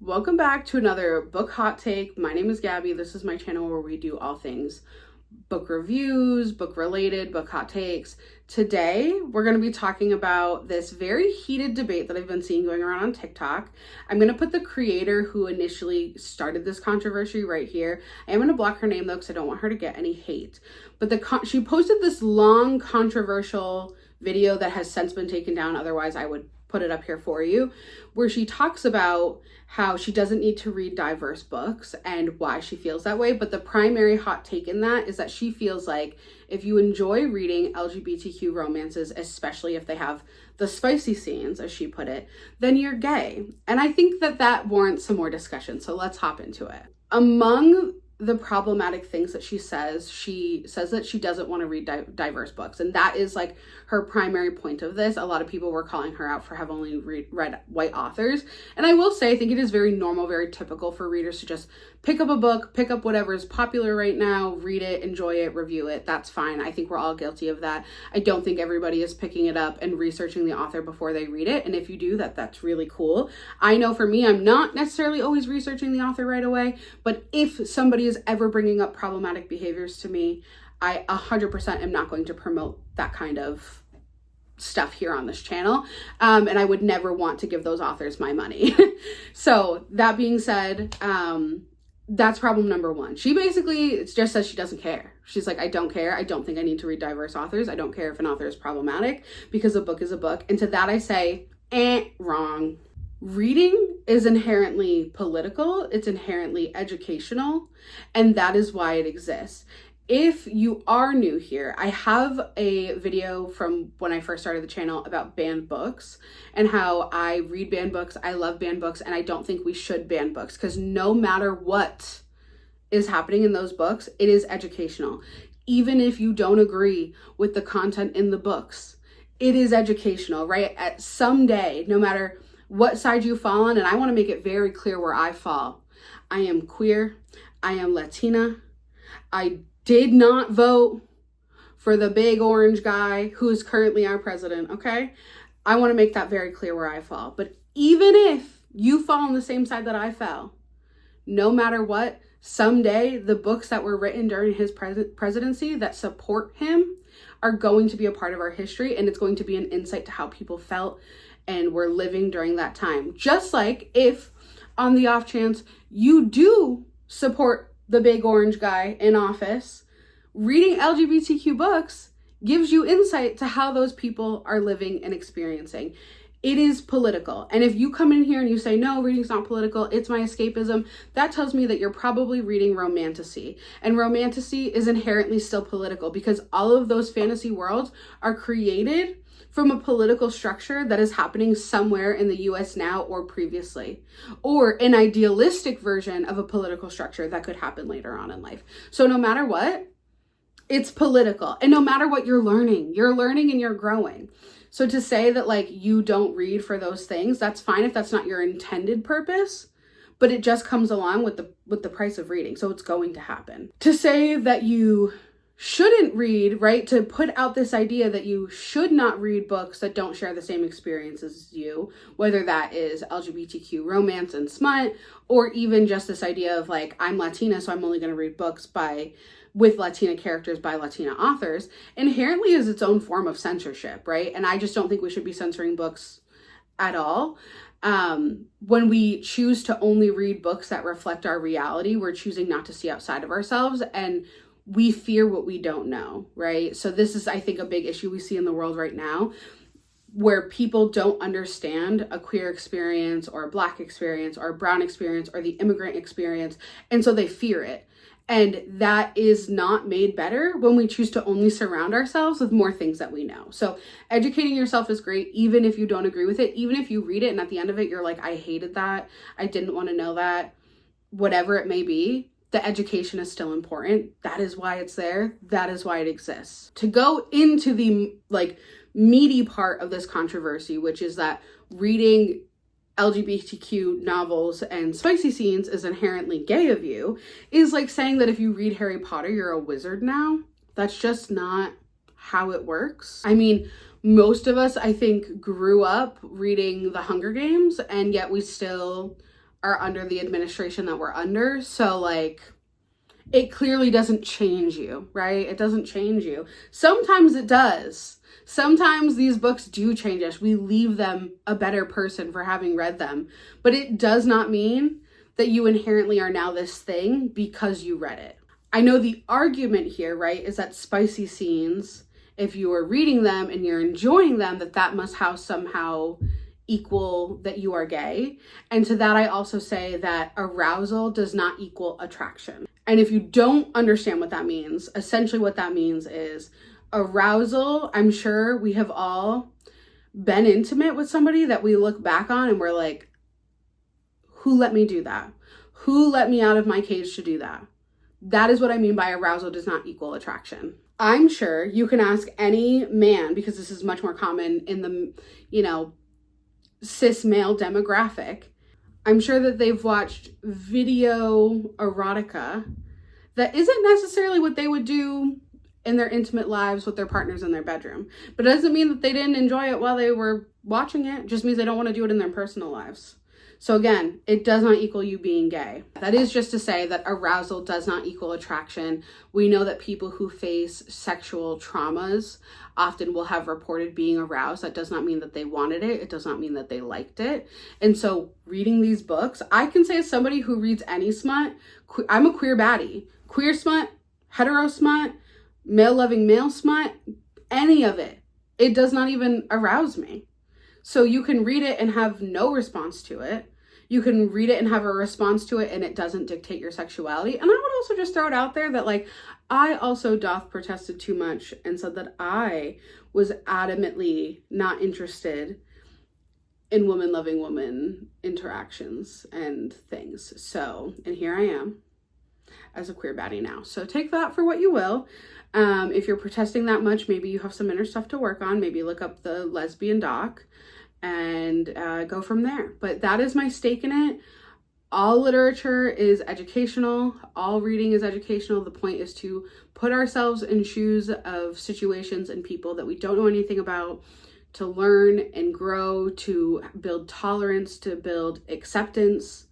Welcome back to another book hot take. My name is Gabby. This is my channel where we do all things book reviews, book related, book hot takes. Today, we're going to be talking about this very heated debate that I've been seeing going around on TikTok. I'm going to put the creator who initially started this controversy right here. I am going to block her name though because I don't want her to get any hate. But she posted this long controversial video that has since been taken down. Otherwise, I would put it up here for you, where she talks about how she doesn't need to read diverse books and why she feels that way. But the primary hot take in that is that she feels like if you enjoy reading LGBTQ romances, especially if they have the spicy scenes, as she put it, then you're gay. And I think that warrants some more discussion. So let's hop into it. Among the problematic things that she says that she doesn't want to read diverse books, and that is like her primary point of this. A lot of people were calling her out for having only read white authors, and I will say I think it is very normal, very typical for readers to just pick up a book, pick up whatever is popular right now, read it, enjoy it, review it. That's fine. I think we're all guilty of that. I don't think everybody is picking it up and researching the author before they read it, and if you do, that's really cool. I know for me, I'm not necessarily always researching the author right away, but if somebody is ever bringing up problematic behaviors to me, I 100% am not going to promote that kind of stuff here on this channel. And I would never want to give those authors my money. So that being said, that's problem number one. She basically just says she doesn't care. She's like, I don't care. I don't think I need to read diverse authors. I don't care if an author is problematic because a book is a book. And to that I say, wrong. Reading is inherently political, it's inherently educational, and that is why it exists. If you are new here, I have a video from when I first started the channel about banned books and how I read banned books, I love banned books, and I don't think we should ban books because no matter what is happening in those books, it is educational. Even if you don't agree with the content in the books, it is educational, right? At someday, no matter what side you fall on, and I want to make it very clear where I fall. I am queer. I am Latina. I did not vote for the big orange guy who is currently our president, okay? I want to make that very clear where I fall. But even if you fall on the same side that I fell, no matter what, someday the books that were written during his presidency that support him are going to be a part of our history, and it's going to be an insight to how people felt and were living during that time. Just like if on the off chance you do support the big orange guy in office, reading LGBTQ books gives you insight to how those people are living and experiencing. It is political. And if you come in here and you say, no, reading's not political, it's my escapism, that tells me that you're probably reading romantasy. And romantasy is inherently still political because all of those fantasy worlds are created from a political structure that is happening somewhere in the US now or previously, or an idealistic version of a political structure that could happen later on in life. So no matter what, it's political. And no matter what you're learning and you're growing. So to say that like you don't read for those things, that's fine if that's not your intended purpose, but it just comes along with the price of reading. So it's going to happen. To say that you shouldn't read, right? To put out this idea that you should not read books that don't share the same experience as you, whether that is LGBTQ romance and smut, or even just this idea of like, I'm Latina, so I'm only going to read books with Latina characters by Latina authors, inherently is its own form of censorship, right? And I just don't think we should be censoring books at all. When we choose to only read books that reflect our reality, we're choosing not to see outside of ourselves, and we fear what we don't know, right? So this is, I think, a big issue we see in the world right now, where people don't understand a queer experience or a Black experience or a brown experience or the immigrant experience, and so they fear it. And that is not made better when we choose to only surround ourselves with more things that we know. So educating yourself is great, even if you don't agree with it, even if you read it and at the end of it, you're like, I hated that, I didn't want to know that, whatever it may be. The education is still important. That is why it's there. That is why it exists. To go into the like meaty part of this controversy, which is that reading LGBTQ novels and spicy scenes is inherently gay of you, is like saying that if you read Harry Potter, you're a wizard now. That's just not how it works. I mean, most of us, I think, grew up reading The Hunger Games, and yet we still are under the administration that we're under. So like, it clearly doesn't change you, right? It doesn't change you. Sometimes it does. Sometimes these books do change us. We leave them a better person for having read them. But it does not mean that you inherently are now this thing because you read it. I know the argument here, right, is that spicy scenes, if you are reading them and you're enjoying them, that must somehow equal that you are gay. And to that, I also say that arousal does not equal attraction. And if you don't understand what that means, essentially what that means is arousal. I'm sure we have all been intimate with somebody that we look back on and we're like, who let me do that? Who let me out of my cage to do that? That is what I mean by arousal does not equal attraction. I'm sure you can ask any man, because this is much more common in the, cis male demographic. I'm sure that they've watched video erotica that isn't necessarily what they would do in their intimate lives with their partners in their bedroom. But it doesn't mean that they didn't enjoy it while they were watching it. It just means they don't want to do it in their personal lives. So again, it does not equal you being gay. That is just to say that arousal does not equal attraction. We know that people who face sexual traumas often will have reported being aroused. That does not mean that they wanted it. It does not mean that they liked it. And so reading these books, I can say as somebody who reads any smut, I'm a queer baddie. Queer smut, hetero smut, male-loving male smut, any of it. It does not even arouse me. So you can read it and have no response to it. You can read it and have a response to it and it doesn't dictate your sexuality. And I would also just throw it out there that like, I also doth protested too much and said that I was adamantly not interested in woman loving woman interactions and things. So, and here I am as a queer baddie now. So take that for what you will. If you're protesting that much, maybe you have some inner stuff to work on. Maybe look up the lesbian doc and go from there. But that is my stake in it. All literature is educational. All reading is educational. The point is to put ourselves in shoes of situations and people that we don't know anything about, to learn and grow, to build tolerance, to build acceptance.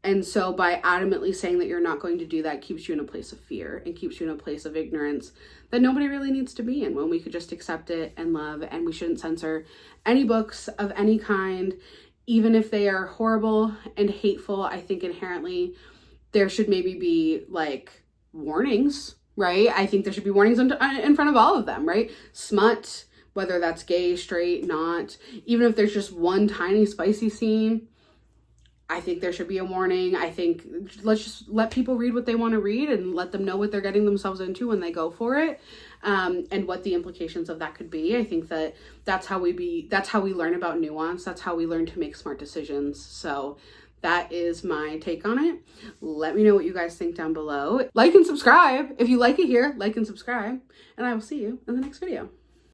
And so by adamantly saying that you're not going to do that keeps you in a place of fear and keeps you in a place of ignorance that nobody really needs to be in, when we could just accept it and love. And we shouldn't censor any books of any kind, even if they are horrible and hateful. I think inherently there should maybe be like warnings, right? I think there should be warnings in front of all of them, right? Smut, whether that's gay, straight, not, even if there's just one tiny spicy scene, I think there should be a warning. I think let's just let people read what they want to read and let them know what they're getting themselves into when they go for it, and what the implications of that could be. I think that's how we learn about nuance. That's how we learn to make smart decisions. So that is my take on it. Let me know what you guys think down below. Like and subscribe. If you like it here, like and subscribe, and I will see you in the next video.